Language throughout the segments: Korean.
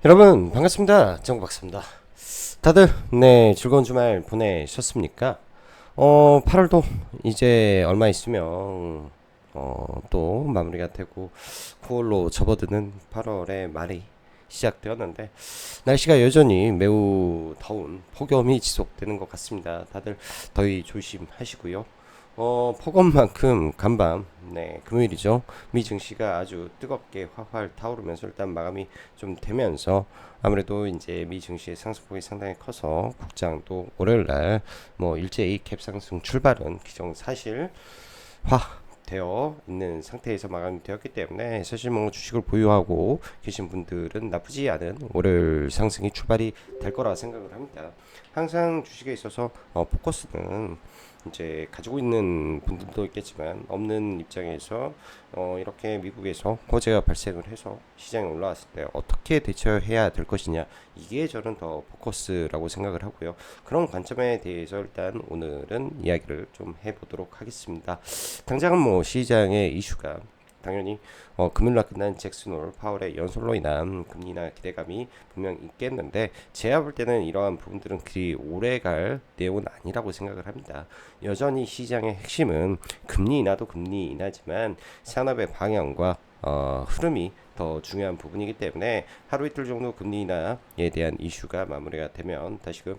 여러분 반갑습니다. 정박사입니다. 다들 즐거운 주말 보내셨습니까? 8월도 이제 얼마 있으면 또 마무리가 되고 9월로 접어드는 8월의 말이 시작되었는데 날씨가 여전히 매우 더운 폭염이 지속되는 것 같습니다. 다들 더위 조심하시고요. 폭염만큼 간밤, 금요일이죠. 미 증시가 아주 뜨겁게 활활 타오르면서 일단 마감이 좀 되면서 아무래도 이제 미 증시의 상승폭이 상당히 커서 국장도 월요일 날 뭐 일제히 갭상승 출발은 기정사실화 되어 있는 상태에서 마감이 되었기 때문에 사실 뭐 주식을 보유하고 계신 분들은 나쁘지 않은 월요일 상승이 출발이 될 거라 생각을 합니다. 항상 주식에 있어서 포커스는 이제 가지고 있는 분들도 있겠지만 없는 입장에서 이렇게 미국에서 호재가 발생을 해서 시장에 올라왔을 때 어떻게 대처해야 될 것이냐, 이게 저는 더 포커스라고 생각을 하고요. 그런 관점에 대해서 일단 오늘은 이야기를 좀 해보도록 하겠습니다. 당장은 뭐 시장의 이슈가 당연히 금요일날 끝난 잭슨 홀 파월의 연설로 인한 금리 인하 기대감이 분명 있겠는데, 제가 볼 때는 이러한 부분들은 그리 오래갈 내용은 아니라고 생각을 합니다. 여전히 시장의 핵심은 금리 인하도 금리 인하지만 산업의 방향과 흐름이 더 중요한 부분이기 때문에 하루 이틀 정도 금리 인하에 대한 이슈가 마무리가 되면 다시금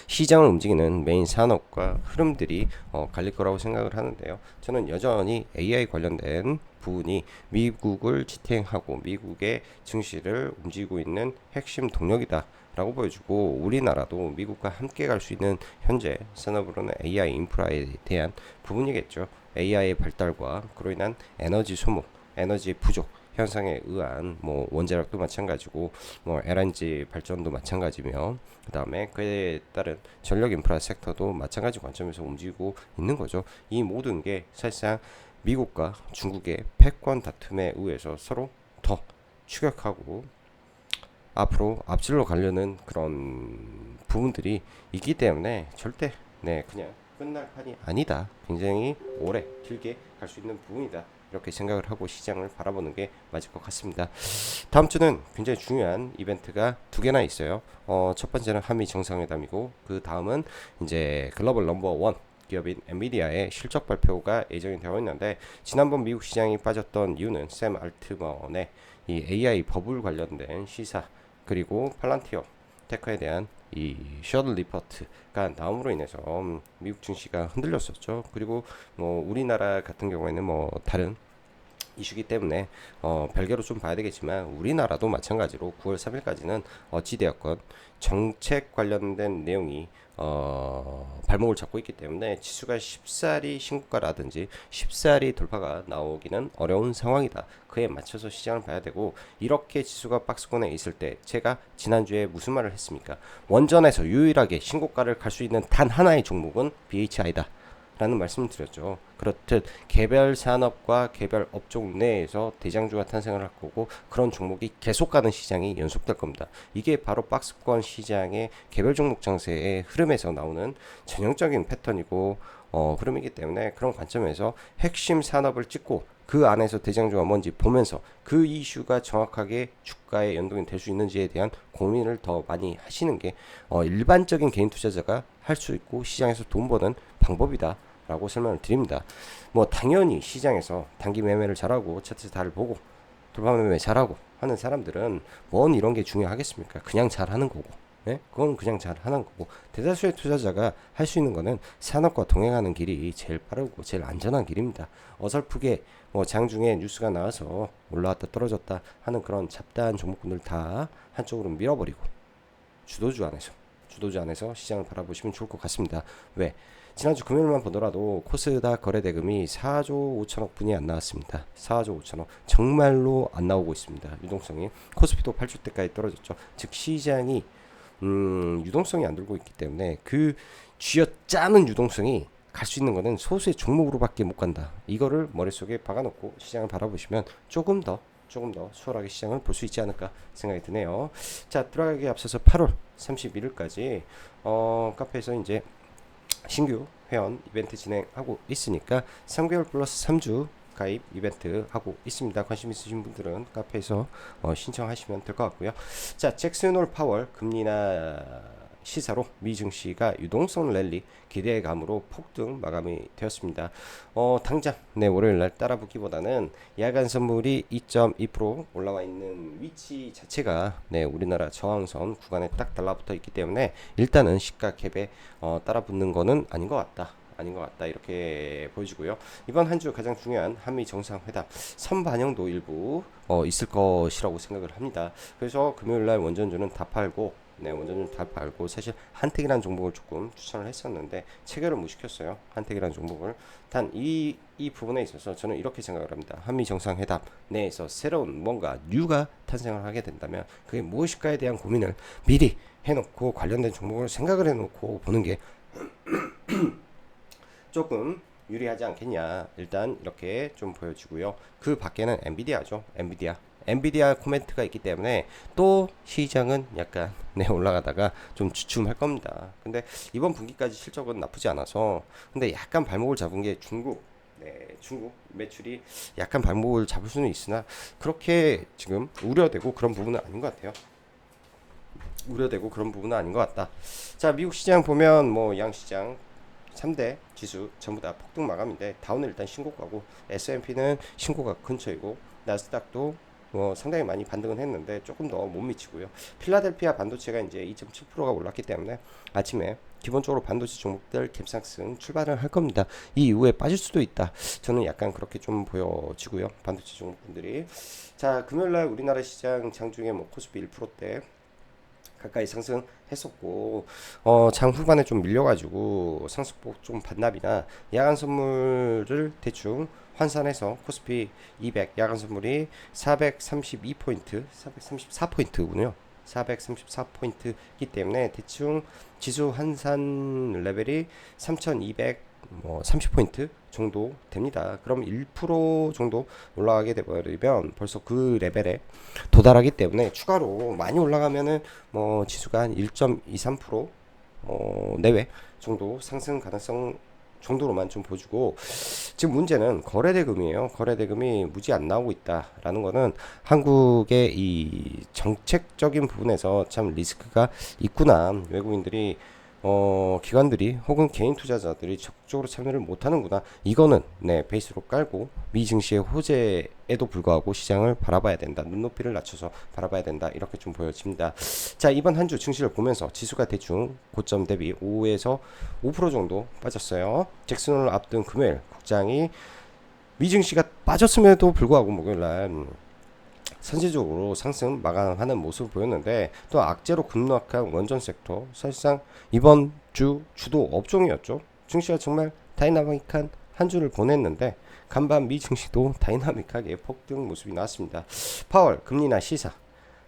시장을 움직이는 메인 산업과 흐름들이 갈릴 거라고 생각을 하는데요. 저는 여전히 AI 관련된 부분이 미국을 지탱하고 미국의 증시를 움직이고 있는 핵심 동력이다 라고 보여주고, 우리나라도 미국과 함께 갈 수 있는 현재 산업으로는 AI 인프라에 대한 부분이겠죠. AI의 발달과 그로 인한 에너지 소모, 에너지 부족 현상에 의한 뭐 원자력도 마찬가지고 뭐 LNG 발전도 마찬가지며, 그다음에 그에 따른 전력 인프라 섹터도 마찬가지 관점에서 움직이고 있는 거죠. 이 모든 게 사실상 미국과 중국의 패권 다툼에 의해서 서로 더 추격하고 앞으로 앞질러 가려는 그런 부분들이 있기 때문에 절대 그냥 끝날 판이 아니다. 굉장히 오래 길게 갈 수 있는 부분이다. 이렇게 생각을 하고 시장을 바라보는 게 맞을 것 같습니다. 다음 주는 굉장히 중요한 이벤트가 두 개나 있어요. 첫 번째는 한미 정상회담이고, 그 다음은 이제 글로벌 넘버 원 기업인 엔비디아의 실적 발표가 예정이 되어 있는데, 지난번 미국 시장이 빠졌던 이유는 샘 알트먼의 이 AI 버블 관련된 시사, 그리고 팔란티어 테크에 대한 이 셔틀 리포트가 나옴으로 인해서 미국 증시가 흔들렸었죠. 그리고 뭐 우리나라 같은 경우에는 뭐 다른 이슈기 때문에 별개로 좀 봐야 되겠지만, 우리나라도 마찬가지로 9월 3일까지는 어찌되었건 정책 관련된 내용이 발목을 잡고 있기 때문에 지수가 쉽사리 신고가라든지 쉽사리 돌파가 나오기는 어려운 상황이다. 그에 맞춰서 시장을 봐야 되고, 이렇게 지수가 박스권에 있을 때 제가 지난주에 무슨 말을 했습니까? 원전에서 유일하게 신고가를 갈 수 있는 단 하나의 종목은 BHI다 라는 말씀을 드렸죠. 그렇듯 개별 산업과 개별 업종 내에서 대장주가 탄생을 할 거고, 그런 종목이 계속 가는 시장이 연속될 겁니다. 이게 바로 박스권 시장의 개별 종목 장세의 흐름에서 나오는 전형적인 패턴이고 흐름이기 때문에, 그런 관점에서 핵심 산업을 찍고 그 안에서 대장주가 뭔지 보면서 그 이슈가 정확하게 주가에 연동이 될 수 있는지에 대한 고민을 더 많이 하시는 게 일반적인 개인 투자자가 할 수 있고 시장에서 돈 버는 방법이다 라고 설명을 드립니다. 뭐 당연히 시장에서 단기 매매를 잘하고 차트 잘 보고 돌파 매매 잘하고 하는 사람들은 뭔 이런 게 중요하겠습니까? 그냥 잘하는 거고, 그건 그냥 잘하는 거고, 대다수의 투자자가 할 수 있는 거는 산업과 동행하는 길이 제일 빠르고 제일 안전한 길입니다. 어설프게 뭐 장중에 뉴스가 나와서 올라왔다 떨어졌다 하는 그런 잡다한 종목군들 다 한쪽으로 밀어버리고 주도주 안에서 시장을 바라보시면 좋을 것 같습니다. 왜? 지난주 금요일만 보더라도 코스닥 거래대금이 4조 5천억 분이 안 나왔습니다. 4조 5천억 정말로 안 나오고 있습니다. 유동성이 코스피도 8주대까지 떨어졌죠. 즉 시장이 유동성이 안 들고 있기 때문에 그 쥐어짜는 유동성이 갈 수 있는 거는 소수의 종목으로밖에 못 간다. 이거를 머릿속에 박아놓고 시장을 바라보시면 조금 더 수월하게 시장을 볼 수 있지 않을까 생각이 드네요. 자, 들어가기에 앞서서 8월 31일까지 카페에서 이제 신규 회원 이벤트 진행하고 있으니까 3개월 플러스 3주 가입 이벤트 하고 있습니다. 관심 있으신 분들은 카페에서 신청하시면 될 것 같고요. 자, 잭슨홀 파월 금리나 시사로 미 증시가 유동성 랠리 기대감으로 폭등 마감이 되었습니다. 당장 월요일 날 따라붙기보다는 야간 선물이 2.2% 올라와 있는 위치 자체가 우리나라 저항선 구간에 딱 달라붙어 있기 때문에 일단은 시가 갭에 따라붙는 거는 아닌 것 같다 이렇게 보여지고요. 이번 한 주 가장 중요한 한미 정상회담 선반영도 일부 있을 것이라고 생각을 합니다. 그래서 금요일날 원전주는 다 팔고 원전주 다 팔고 사실 한택이라는 종목을 조금 추천을 했었는데 체결을 못 시켰어요. 한택이라는 종목을. 단 이 부분에 있어서 저는 이렇게 생각을 합니다. 한미 정상회담 내에서 새로운 뭔가 뉴가 탄생을 하게 된다면 그게 무엇일까에 대한 고민을 미리 해놓고 관련된 종목을 생각을 해놓고 보는 게 조금 유리하지 않겠냐. 일단 이렇게 좀 보여지고요. 그 밖에는 엔비디아죠. 엔비디아 코멘트가 있기 때문에 또 시장은 약간 올라가다가 좀 주춤할 겁니다. 근데 이번 분기까지 실적은 나쁘지 않아서 근데 약간 발목을 잡은 게 중국 매출이 약간 발목을 잡을 수는 있으나 그렇게 지금 우려되고 그런 부분은 아닌 것 같아요. 자, 미국 시장 보면 양시장 3대 지수 전부 다 폭등 마감인데 다우는 일단 신고가고 S&P는 신고가 근처이고 나스닥도 상당히 많이 반등은 했는데 조금 더 못 미치고요. 필라델피아 반도체가 이제 2.7%가 올랐기 때문에 아침에 기본적으로 반도체 종목들 갭상승 출발을 할 겁니다. 이 이후에 빠질 수도 있다. 저는 약간 그렇게 좀 보여지고요. 반도체 종목분들이. 자, 금요일날 우리나라 시장 장중에 코스피 1%대 가까이 상승했었고 장 후반에 좀 밀려가지고 상승폭 좀 반납이나 야간 선물을 대충 환산해서 코스피 200 야간 선물이 432포인트 434포인트군요 434포인트이기 때문에 대충 지수 환산 레벨이 3230포인트 정도 됩니다. 그럼 1% 정도 올라가게 되버리면 벌써 그 레벨에 도달하기 때문에 추가로 많이 올라가면은 지수가 한 1.23% 내외 정도 상승 가능성 정도로만 좀 보여주고 지금 문제는 거래대금이에요. 거래대금이 무지 안 나오고 있다라는 거는 한국의 이 정책적인 부분에서 참 리스크가 있구나. 외국인들이 기관들이 혹은 개인 투자자들이 적극적으로 참여를 못하는구나. 이거는 베이스로 깔고 미 증시의 호재에도 불구하고 시장을 바라봐야 된다. 눈높이를 낮춰서 바라봐야 된다. 이렇게 좀 보여집니다. 자, 이번 한 주 증시를 보면서 지수가 대충 고점 대비 5에서 5% 정도 빠졌어요. 잭슨홀을 앞둔 금요일 국장이 미 증시가 빠졌음에도 불구하고 목요일날 선제적으로 상승 마감하는 모습을 보였는데 또 악재로 급락한 원전 섹터 사실상 이번 주 주도 업종이었죠. 증시가 정말 다이나믹한 한 주를 보냈는데 간밤 미 증시도 다이나믹하게 폭등 모습이 나왔습니다. 파월 금리나 시사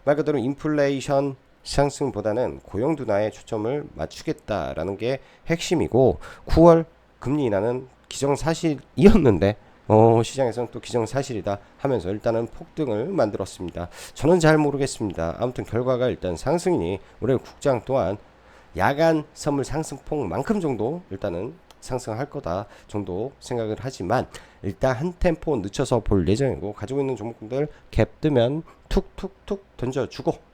말 그대로 인플레이션 상승보다는 고용 둔화에 초점을 맞추겠다라는 게 핵심이고 9월 금리 인하는 기정사실이었는데 시장에서는 또 기정사실이다 하면서 일단은 폭등을 만들었습니다. 저는 잘 모르겠습니다. 아무튼 결과가 일단 상승이니 올해 국장 또한 야간 선물 상승폭만큼 정도 일단은 상승할 거다 정도 생각을 하지만 일단 한 템포 늦춰서 볼 예정이고 가지고 있는 종목들 갭 뜨면 툭툭툭 던져주고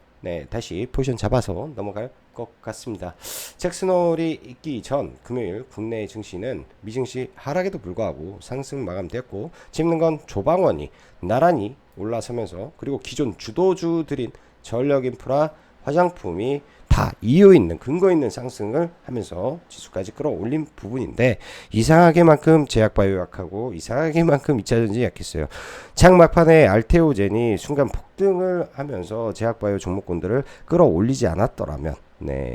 다시 포지션 잡아서 넘어갈 것 같습니다. 잭슨홀이 있기 전 금요일 국내 증시는 미증시 하락에도 불구하고 상승 마감되었고 짚는 건 조방원이 나란히 올라서면서 그리고 기존 주도주들인 전력인프라 화장품이 다 이유 있는 근거 있는 상승을 하면서 지수까지 끌어올린 부분인데 이상하게만큼 제약바이오 약하고 이상하게만큼 2차전지 약했어요. 장 막판에 알테오젠이 순간 폭등을 하면서 제약바이오 종목군들을 끌어올리지 않았더라면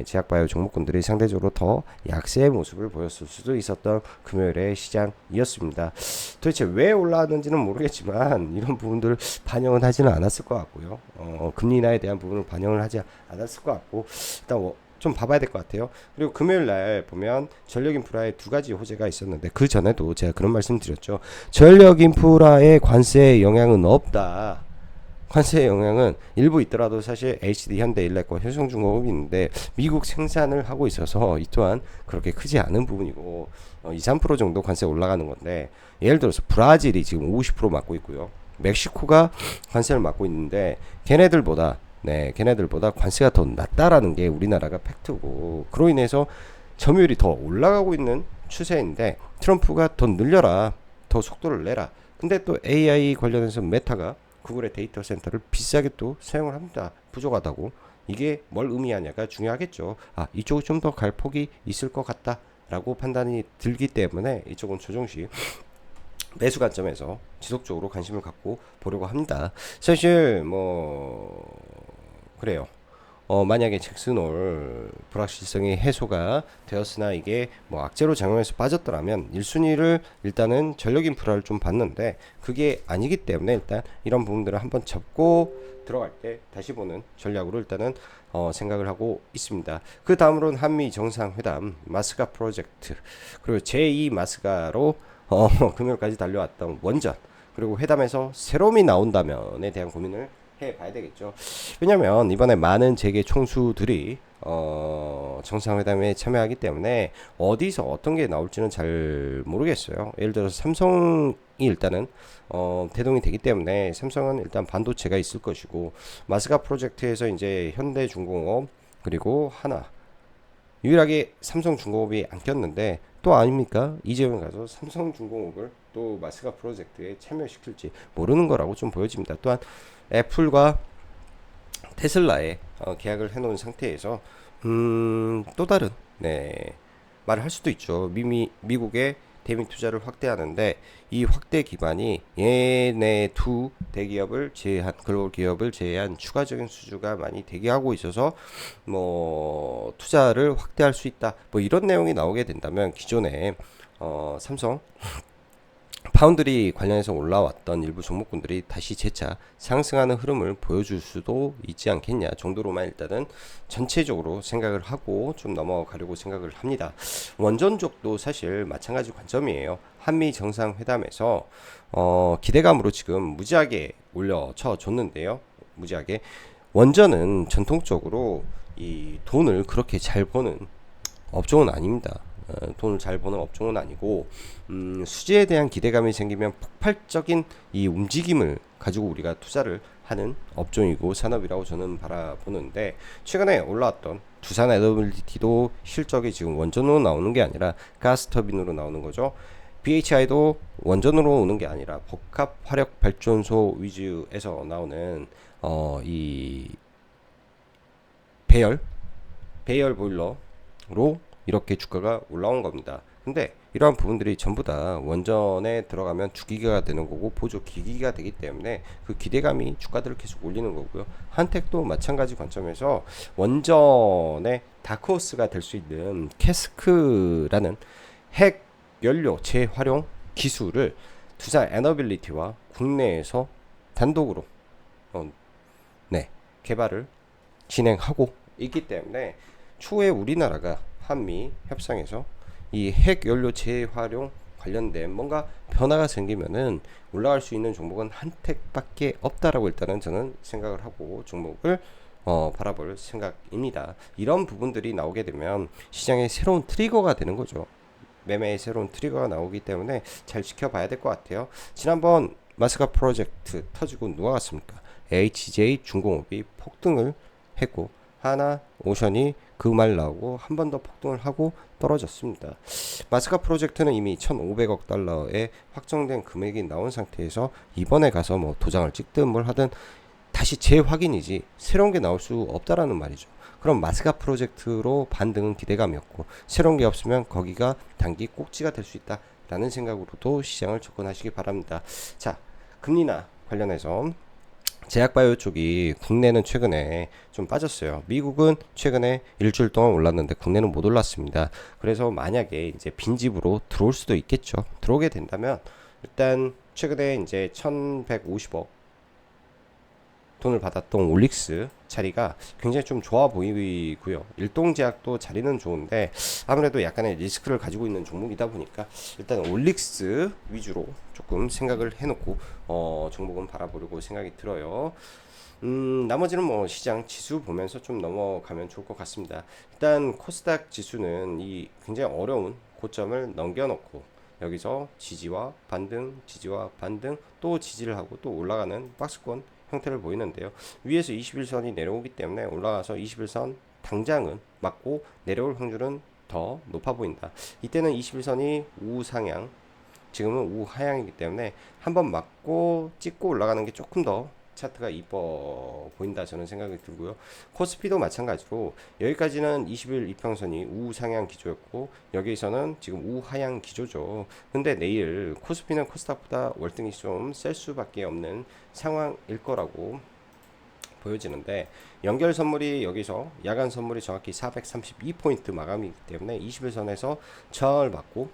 제약바이오 종목군들이 상대적으로 더 약세의 모습을 보였을 수도 있었던 금요일의 시장이었습니다. 도대체 왜 올라왔는지는 모르겠지만 이런 부분들을 반영은 하지는 않았을 것 같고요. 금리 인하에 대한 부분을 반영을 하지 않았을 것 같고 일단 좀 봐봐야 될 것 같아요. 그리고 금요일 날 보면 전력 인프라에 두 가지 호재가 있었는데 그 전에도 제가 그런 말씀 드렸죠. 전력 인프라에 관세의 영향은 없다. 관세의 영향은 일부 있더라도 사실 HD, 현대, 일렉과 효성중공업이 있는데 미국 생산을 하고 있어서 이 또한 그렇게 크지 않은 부분이고 2, 3% 정도 관세 올라가는 건데 예를 들어서 브라질이 지금 50% 맞고 있고요. 멕시코가 관세를 맞고 있는데 걔네들보다 관세가 더 낮다라는 게 우리나라가 팩트고, 그로 인해서 점유율이 더 올라가고 있는 추세인데 트럼프가 더 늘려라, 더 속도를 내라. 근데 또 AI 관련해서 메타가 구글의 데이터 센터를 비싸게 또 사용을 합니다. 부족하다고. 이게 뭘 의미하냐가 중요하겠죠. 아, 이쪽이 좀 더 갈 폭이 있을 것 같다라고 판단이 들기 때문에 이쪽은 조정시 매수 관점에서 지속적으로 관심을 갖고 보려고 합니다. 사실 뭐 그래요. 만약에 잭슨홀 불확실성이 해소가 되었으나 이게 뭐 악재로 작용해서 빠졌더라면 1순위를 일단은 전력 인프라를 좀 봤는데 그게 아니기 때문에 일단 이런 부분들을 한번 접고 들어갈 때 다시 보는 전략으로 일단은 생각을 하고 있습니다. 그 다음으로는 한미 정상회담 마스가 프로젝트, 그리고 제2 마스가로 금요일까지 달려왔던 원전, 그리고 회담에서 새로움이 나온다면에 대한 고민을 해봐야 되겠죠. 왜냐면 이번에 많은 재계 총수들이 정상회담에 참여하기 때문에 어디서 어떤 게 나올지는 잘 모르겠어요. 예를 들어서 삼성이 일단은 대동이 되기 때문에 삼성은 일단 반도체가 있을 것이고, 마스가 프로젝트에서 이제 현대중공업 그리고 하나, 유일하게 삼성중공업이 안 꼈는데 또 아닙니까? 이재용 가서 삼성중공업을 또 마스가 프로젝트에 참여시킬지 모르는 거라고 좀 보여집니다. 또한 애플과 테슬라에 계약을 해놓은 상태에서 또 다른 말을 할 수도 있죠. 미국의 대미 투자를 확대하는데 이 확대 기반이 얘네 두 대기업을 제외한, 글로벌 기업을 제외한 추가적인 수주가 많이 대기하고 있어서 뭐 투자를 확대할 수 있다, 뭐 이런 내용이 나오게 된다면 기존에 삼성 파운드리 관련해서 올라왔던 일부 종목군들이 다시 재차 상승하는 흐름을 보여줄 수도 있지 않겠냐 정도로만 일단은 전체적으로 생각을 하고 좀 넘어가려고 생각을 합니다. 원전 쪽도 사실 마찬가지 관점이에요. 한미 정상회담에서 기대감으로 지금 무지하게 올려쳐 줬는데요. 무지하게. 원전은 전통적으로 이 돈을 그렇게 잘 버는 업종은 아닙니다. 돈을 잘 버는 업종은 아니고, 수지에 대한 기대감이 생기면 폭발적인 이 움직임을 가지고 우리가 투자를 하는 업종이고 산업이라고 저는 바라보는데, 최근에 올라왔던 두산 에너빌리티도 실적이 지금 원전으로 나오는 게 아니라 가스터빈으로 나오는 거죠. BHI도 원전으로 오는 게 아니라 복합 화력 발전소 위주에서 나오는 이 배열 보일러로 이렇게 주가가 올라온 겁니다. 근데 이러한 부분들이 전부 다 원전에 들어가면 주기가 되는 거고 보조 기기가 되기 때문에 그 기대감이 주가들을 계속 올리는 거고요. 한택도 마찬가지 관점에서 원전의 다크호스가 될 수 있는 캐스크라는 핵 연료 재활용 기술을 두산 에너빌리티와 국내에서 단독으로 개발을 진행하고 있기 때문에 추후에 우리나라가 한미 협상에서 이 핵연료 재활용 관련된 뭔가 변화가 생기면은 올라갈 수 있는 종목은 한택밖에 없다라고 일단은 저는 생각을 하고 종목을 바라볼 생각입니다. 이런 부분들이 나오게 되면 시장의 새로운 트리거가 되는 거죠. 매매의 새로운 트리거가 나오기 때문에 잘 지켜봐야 될 것 같아요. 지난번 마스가 프로젝트 터지고 누가 갔습니까? HJ 중공업이 폭등을 했고, 하나 오션이 그 말 나오고 한 번 더 폭등을 하고 떨어졌습니다. 마스가 프로젝트는 이미 1,500억 달러의 확정된 금액이 나온 상태에서 이번에 가서 뭐 도장을 찍든 뭘 하든 다시 재확인이지 새로운 게 나올 수 없다라는 말이죠. 그럼 마스가 프로젝트로 반등은 기대감이었고, 새로운 게 없으면 거기가 단기 꼭지가 될 수 있다라는 생각으로도 시장을 접근하시기 바랍니다. 자, 금리나 관련해서 제약바이오 쪽이 국내는 최근에 좀 빠졌어요. 미국은 최근에 일주일 동안 올랐는데 국내는 못 올랐습니다. 그래서 만약에 이제 빈집으로 들어올 수도 있겠죠. 들어오게 된다면 일단 최근에 이제 1,150억 돈을 받았던 올릭스 자리가 굉장히 좀 좋아 보이고요. 일동제약도 자리는 좋은데 아무래도 약간의 리스크를 가지고 있는 종목이다 보니까 일단 올릭스 위주로 조금 생각을 해놓고 종목은 바라보려고 생각이 들어요. 나머지는 뭐 시장 지수 보면서 좀 넘어가면 좋을 것 같습니다. 일단 코스닥 지수는 이 굉장히 어려운 고점을 넘겨놓고 여기서 지지와 반등, 지지와 반등, 또 지지를 하고 또 올라가는 박스권 형태를 보이는데요. 위에서 21선이 내려오기 때문에 올라가서 21선 당장은 맞고 내려올 확률은 더 높아 보인다. 이때는 21선이 우상향, 지금은 우하향이기 때문에 한번 맞고 찍고 올라가는 게 조금 더 차트가 이뻐 보인다 저는 생각이 들고요. 코스피도 마찬가지로 여기까지는 20일 이평선이 우상향 기조였고 여기서는 지금 우하향 기조죠. 근데 내일 코스피는 코스닥보다 월등히 좀 셀 수밖에 없는 상황일 거라고 보여지는데, 연결 선물이 여기서 야간 선물이 정확히 432포인트 마감이기 때문에 21선에서 저항을 받고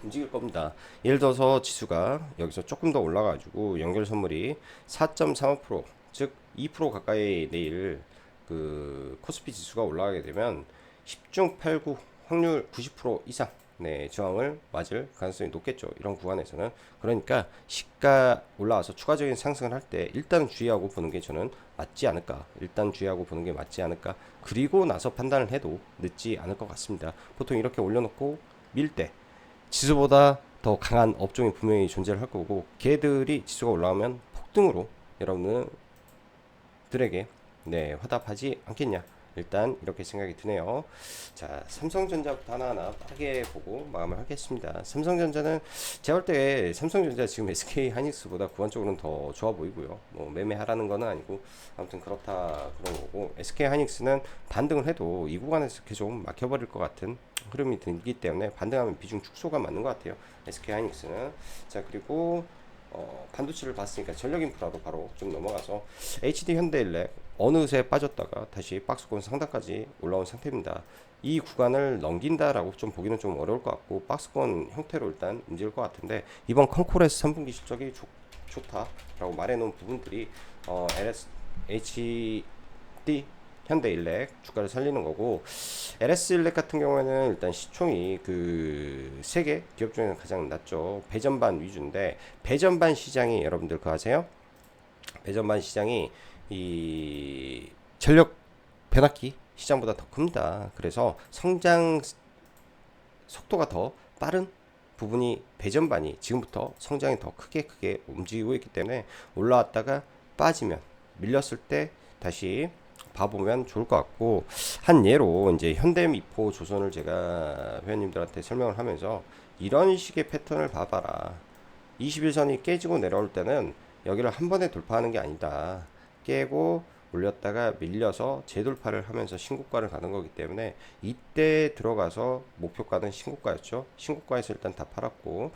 움직일 겁니다. 예를 들어서 지수가 여기서 조금 더 올라가지고 연결 선물이 4.35%, 즉 2% 가까이 내일 그 코스피 지수가 올라가게 되면 10중 8구 확률 90% 이상 저항을 맞을 가능성이 높겠죠. 이런 구간에서는. 그러니까 시가 올라와서 추가적인 상승을 할 때 일단 주의하고 보는 게 저는 맞지 않을까. 일단 주의하고 보는 게 맞지 않을까. 그리고 나서 판단을 해도 늦지 않을 것 같습니다. 보통 이렇게 올려놓고 밀 때 지수보다 더 강한 업종이 분명히 존재를 할 거고, 걔들이 지수가 올라오면 폭등으로 여러분들에게 화답하지 않겠냐. 일단 이렇게 생각이 드네요. 자, 삼성전자부터 하나하나 빠르게 보고 마감을 하겠습니다. 삼성전자는 제가 볼 때 삼성전자 지금 SK 하이닉스보다 구간적으로는 더 좋아 보이고요. 뭐 매매하라는 거는 아니고 아무튼 그렇다 그런 거고, SK 하이닉스는 반등을 해도 이 구간에서 계속 막혀버릴 것 같은 흐름이 들기 때문에 반등하면 비중 축소가 맞는 것 같아요. SK 하이닉스는. 자, 그리고 반도체를 봤으니까 전력 인프라도 바로 좀 넘어가서 HD 현대일렉 어느새 빠졌다가 다시 박스권 상단까지 올라온 상태입니다. 이 구간을 넘긴다라고 좀 보기는 좀 어려울 것 같고 박스권 형태로 일단 움직일 것 같은데, 이번 컨코레스 3분기 실적이 좋다라고 말해놓은 부분들이 LS, HD 현대일렉 주가를 살리는 거고, LS일렉 같은 경우에는 일단 시총이 그 세계 기업 중에는 가장 낮죠. 배전반 위주인데, 배전반 시장이 여러분들 그거 아세요? 배전반 시장이 이 전력 변압기 시장보다 더 큽니다. 그래서 성장 속도가 더 빠른 부분이 배전반이 지금부터 성장이 더 크게 움직이고 있기 때문에 올라왔다가 빠지면 밀렸을 때 다시 봐보면 좋을 것 같고, 한 예로 이제 현대미포 조선을 제가 회원님들한테 설명을 하면서 이런 식의 패턴을 봐봐라. 21선이 깨지고 내려올 때는 여기를 한 번에 돌파하는 게 아니다. 깨고 올렸다가 밀려서 재돌파를 하면서 신고가를 가는 거기 때문에 이때 들어가서 목표가는 신고가였죠. 신고가에서 일단 다 팔았고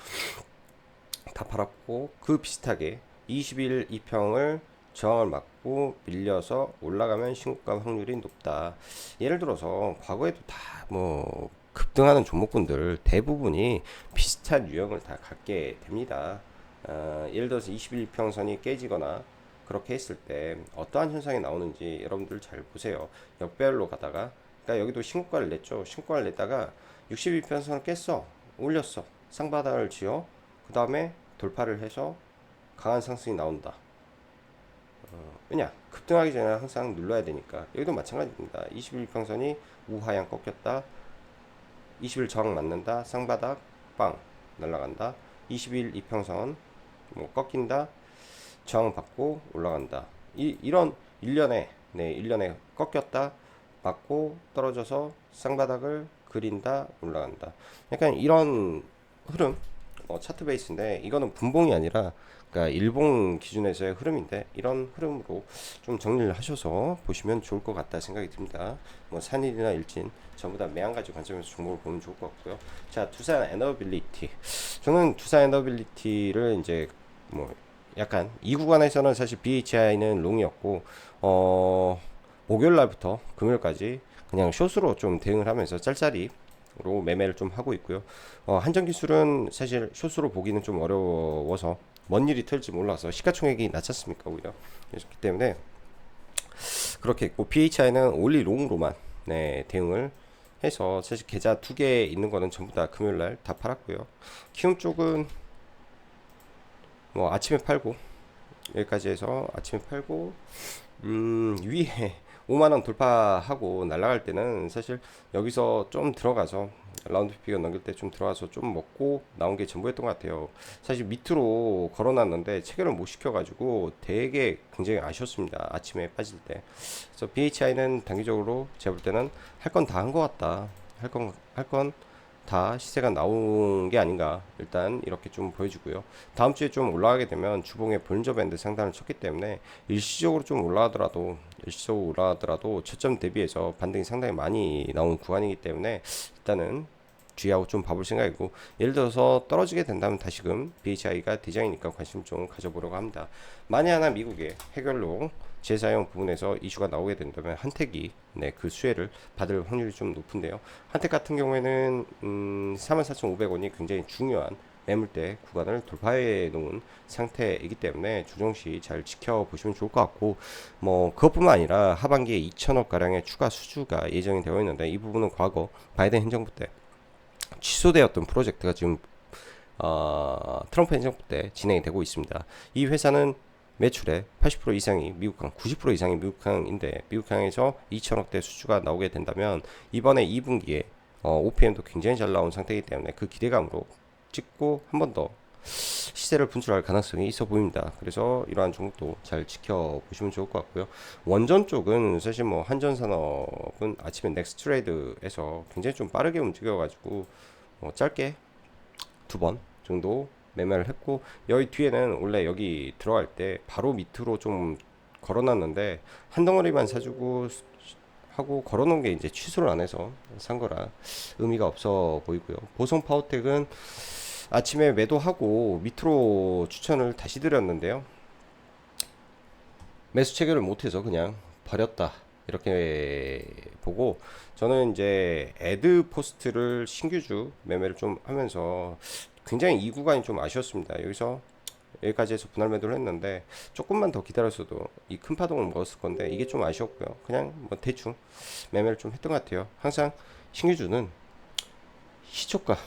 그 비슷하게 20일 이평을 저항을 맞고 밀려서 올라가면 신고가 확률이 높다. 예를 들어서 과거에도 다 뭐 급등하는 종목군들 대부분이 비슷한 유형을 다 갖게 됩니다. 예를 들어서 21평선이 깨지거나 그렇게 했을 때 어떠한 현상이 나오는지 여러분들 잘 보세요. 역배열로 가다가, 그러니까 여기도 신고가를 냈죠. 신고가를 냈다가 62평선을 깼어. 올렸어. 쌍바닥을 지어 그 다음에 돌파를 해서 강한 상승이 나온다. 왜냐? 급등하기 전에 항상 눌러야 되니까. 여기도 마찬가지입니다. 21평선이 우하향 꺾였다. 20일 저항 맞는다. 쌍바닥 빵 날아간다. 20일 이평선 뭐 꺾인다. 저항 받고 올라간다. 이런 1년에 꺾였다. 맞고 떨어져서 쌍바닥을 그린다. 올라간다. 약간 이런 흐름. 차트 베이스인데 이거는 분봉이 아니라 그러니까 일봉 기준에서의 흐름인데, 이런 흐름으로 좀 정리를 하셔서 보시면 좋을 것 같다 생각이 듭니다. 뭐 산일이나 일진 전부 다 매한가지 관점에서 종목을 보면 좋을 것 같고요. 자, 두산 에너빌리티. 저는 두산 에너빌리티를 이제 뭐 약간 이 구간에서는 사실 BHI는 롱이었고 목요일 날부터 금요일까지 그냥 숏으로 좀 대응을 하면서 짤짤이 로 매매를 좀 하고 있고요. 한정기술은 사실 숏으로 보기는 좀 어려워서 뭔 일이 털지 몰라서 시가총액이 낮췄습니까 오히려. 그렇기 때문에 그렇게 있고, BHI는 올리 롱으로만 대응을 해서 사실 계좌 2개 있는 거는 전부 다 금요일날 다 팔았고요. 키움 쪽은 뭐 아침에 팔고 여기까지 해서 아침에 팔고 위에 5만원 돌파하고 날아갈 때는 사실 여기서 좀 들어가서 라운드 피겨 넘길 때 좀 들어가서 좀 먹고 나온 게 전부였던 것 같아요. 사실 밑으로 걸어놨는데 체결을 못 시켜가지고 되게 굉장히 아쉬웠습니다. 아침에 빠질 때. 그래서 BHI는 단기적으로 제가 볼 때는 할 건 다 한 것 같다. 할 건 다 시세가 나온 게 아닌가 일단 이렇게 좀 보여주고요. 다음 주에 좀 올라가게 되면 주봉의 볼린저 밴드 상단을 쳤기 때문에 일시적으로 좀 올라가더라도 저점 대비해서 반등이 상당히 많이 나온 구간이기 때문에 일단은 주의하고 좀 봐볼 생각이고, 예를 들어서 떨어지게 된다면 다시금 BHI가 디자인이니까 관심 좀 가져보려고 합니다. 만에 하나 미국의 해결로 재사용 부분에서 이슈가 나오게 된다면 한택이 그 수혜를 받을 확률이 좀 높은데요. 한택 같은 경우에는 44,500원이 굉장히 중요한 매물대 구간을 돌파해 놓은 상태이기 때문에 조정시 잘 지켜보시면 좋을 것 같고, 뭐 그것뿐만 아니라 하반기에 2천억 가량의 추가 수주가 예정이 되어 있는데 이 부분은 과거 바이든 행정부 때 취소되었던 프로젝트가 지금 트럼프 행정부 때 진행이 되고 있습니다. 이 회사는 매출의 80% 이상이 미국항, 90% 이상이 미국항인데 미국항에서 2천억대 수주가 나오게 된다면 이번에 2분기에 OPM도 굉장히 잘 나온 상태이기 때문에 그 기대감으로 찍고 한 번 더 시세를 분출할 가능성이 있어 보입니다. 그래서 이러한 종목도 잘 지켜보시면 좋을 것 같고요. 원전 쪽은 사실 뭐 한전산업은 아침에 넥스트레이드에서 굉장히 좀 빠르게 움직여가지고 짧게 2번 정도 매매를 했고, 여기 뒤에는 원래 여기 들어갈 때 바로 밑으로 좀 걸어놨는데 한 덩어리만 사주고 하고 걸어놓은 게 이제 취소를 안 해서 산 거라 의미가 없어 보이고요. 보성 파워텍은 아침에 매도하고 밑으로 추천을 다시 드렸는데요. 매수 체결을 못해서 그냥 버렸다 이렇게 보고, 저는 이제 애드 포스트를 신규주 매매를 좀 하면서 굉장히 이 구간이 좀 아쉬웠습니다. 여기까지 해서 분할 매도를 했는데 조금만 더 기다렸어도 이 큰 파동을 먹었을 건데 이게 좀 아쉬웠고요. 그냥 뭐 대충 매매를 좀 했던 것 같아요. 항상 신규주는 시초가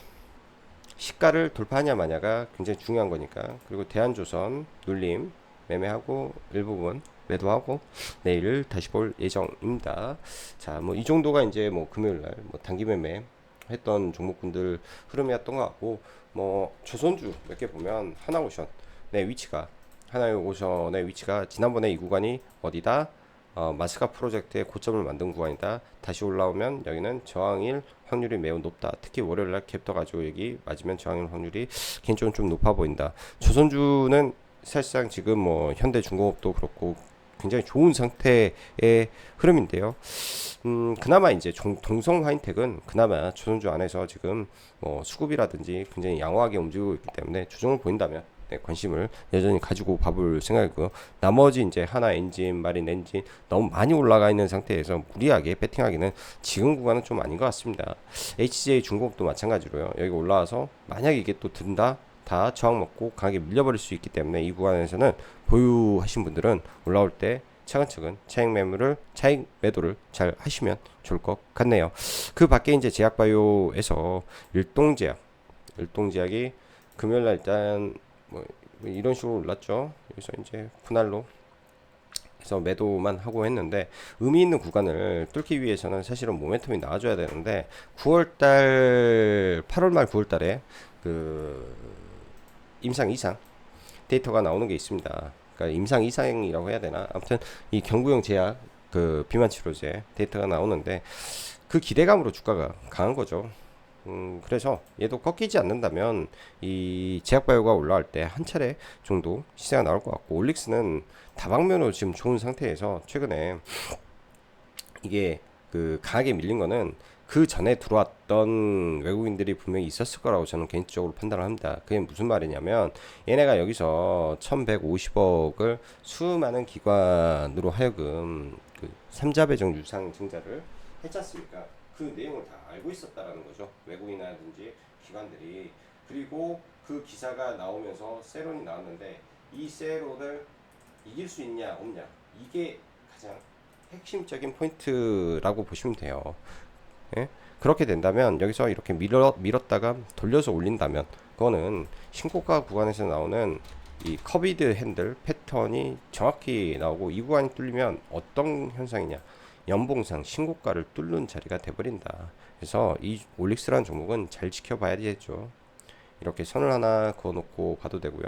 시가를 돌파하냐 마냐가 굉장히 중요한 거니까. 그리고 대한조선 눌림 매매하고 일부분 매도하고 내일 다시 볼 예정입니다. 자, 뭐 이 정도가 이제 뭐 금요일 날뭐 단기 매매 했던 종목군들 흐름이었던 것 같고, 뭐 조선주 몇 개 보면 하나오션의 위치가 지난번에 이 구간이 어디다, 마스카 프로젝트의 고점을 만든 구간이다. 다시 올라오면 여기는 저항일 확률이 매우 높다. 특히 월요일날 갭 떠가지고 여기 맞으면 저항일 확률이 개인적으로 좀 높아 보인다. 조선주는 사실상 지금 뭐 현대중공업도 그렇고 굉장히 좋은 상태의 흐름인데요. 그나마 이제 동성 화인텍은 그나마 조선주 안에서 지금 뭐 수급이라든지 굉장히 양호하게 움직이고 있기 때문에 조정을 보인다면 관심을 여전히 가지고 봐볼 생각이고요. 나머지 이제 하나 엔진, 마린 엔진 너무 많이 올라가 있는 상태에서 무리하게 배팅하기는 지금 구간은 좀 아닌 것 같습니다. HJ 중공업도 마찬가지로요. 여기 올라와서 만약 이게 또 든다, 다 저항 먹고 강하게 밀려버릴 수 있기 때문에 이 구간에서는 보유하신 분들은 올라올 때 차근차근 차익 매도를 잘 하시면 좋을 것 같네요. 그 밖에 이제 제약바이오에서 일동제약이 금요일날 일단 뭐 이런 식으로 올랐죠. 여기서 이제 분할로 해서 매도만 하고 했는데 의미 있는 구간을 뚫기 위해서는 사실은 모멘텀이 나와줘야 되는데 8월 말 9월 달에 그 임상 이상 데이터가 나오는 게 있습니다. 그러니까 임상 이상이라고 해야 되나? 아무튼 이 경구용 제약 그 비만 치료제 데이터가 나오는데 그 기대감으로 주가가 강한 거죠. 그래서 얘도 꺾이지 않는다면 이 제약바이오가 올라갈 때 한 차례 정도 시세가 나올 것 같고, 올릭스는 다방면으로 지금 좋은 상태에서 최근에 이게 그 강하게 밀린 거는 그 전에 들어왔던 외국인들이 분명히 있었을 거라고 저는 개인적으로 판단을 합니다. 그게 무슨 말이냐면 얘네가 여기서 1150억을 수많은 기관으로 하여금 그 3자 배정 유상 증자를 했지 않습니까? 그 내용을 다 알고 있었다라는 거죠. 외국인이라든지 기관들이. 그리고 그 기사가 나오면서 세론이 나왔는데 이 세론을 이길 수 있냐 없냐, 이게 가장 핵심적인 포인트라고 보시면 돼요. 예? 그렇게 된다면 여기서 이렇게 밀었다가 돌려서 올린다면 그거는 신고가 구간에서 나오는 이 커비드 핸들 패턴이 정확히 나오고, 이 구간이 뚫리면 어떤 현상이냐, 연봉상 신고가를 뚫는 자리가 돼버린다. 그래서 이 올릭스라는 종목은 잘 지켜봐야 되죠. 이렇게 선을 하나 그어놓고 봐도 되고요.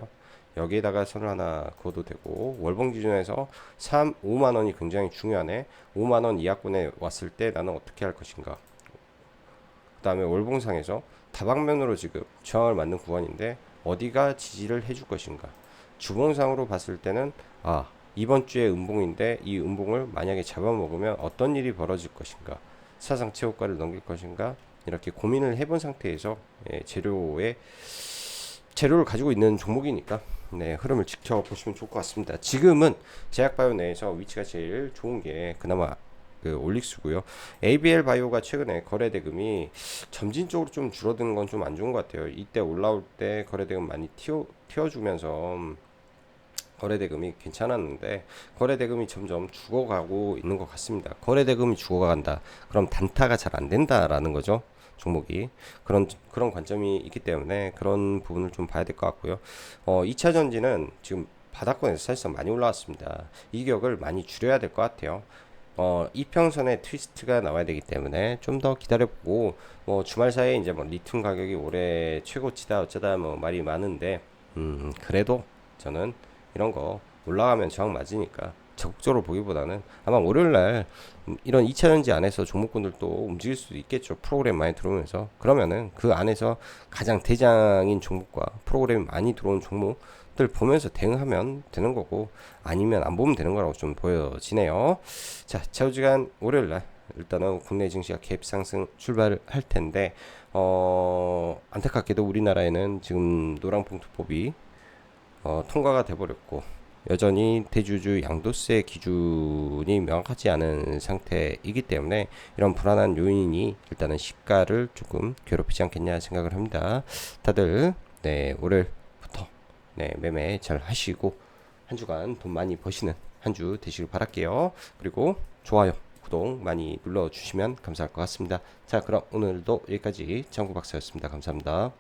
여기에다가 선을 하나 그어도 되고, 월봉 기준에서 5만 원이 굉장히 중요하네. 5만 원 이하권에 왔을 때 나는 어떻게 할 것인가. 그 다음에 월봉상에서 다방면으로 지금 저항을 맞는 구간인데 어디가 지지를 해줄 것인가. 주봉상으로 봤을 때는 이번 주에 음봉인데 이 음봉을 만약에 잡아먹으면 어떤 일이 벌어질 것인가. 사상 최고가를 넘길 것인가. 이렇게 고민을 해본 상태에서 재료를 가지고 있는 종목이니까 흐름을 지켜보시면 좋을 것 같습니다. 지금은 제약바이오 내에서 위치가 제일 좋은 게 그나마 그 올릭스고요. ABL 바이오가 최근에 거래대금이 점진적으로 좀 줄어드는 건 좀 안 좋은 것 같아요. 이때 올라올 때 거래대금 많이 튀어주면서 거래대금이 괜찮았는데 거래대금이 점점 죽어가고 있는 것 같습니다. 거래대금이 죽어간다. 그럼 단타가 잘 안 된다라는 거죠. 종목이 그런 관점이 있기 때문에 그런 부분을 좀 봐야 될 것 같고요. 2차 전지는 지금 바닥권에서 사실상 많이 올라왔습니다. 이격을 많이 줄여야 될 것 같아요. 이평선에 트위스트가 나와야 되기 때문에 좀 더 기다려보고, 주말 사이에 이제 리튬 가격이 올해 최고치다 어쩌다 말이 많은데, 그래도 저는 이런 거 올라가면 저항 맞으니까 적극적으로 보기보다는 아마 월요일날 이런 2차전지 안에서 종목군들도 움직일 수도 있겠죠. 프로그램 많이 들어오면서. 그러면은 그 안에서 가장 대장인 종목과 프로그램이 많이 들어온 종목들 보면서 대응하면 되는 거고, 아니면 안 보면 되는 거라고 좀 보여지네요. 자, 차후지간 월요일날 일단은 국내 증시가 갭 상승 출발을 할 텐데, 안타깝게도 우리나라에는 지금 노랑봉투법이 통과가 돼버렸고, 여전히 대주주 양도세 기준이 명확하지 않은 상태이기 때문에 이런 불안한 요인이 일단은 시가를 조금 괴롭히지 않겠냐 생각을 합니다. 다들 월요일부터 매매 잘 하시고 한 주간 돈 많이 버시는 한 주 되시길 바랄게요. 그리고 좋아요, 구독 많이 눌러주시면 감사할 것 같습니다. 자, 그럼 오늘도 여기까지 장구 박사였습니다. 감사합니다.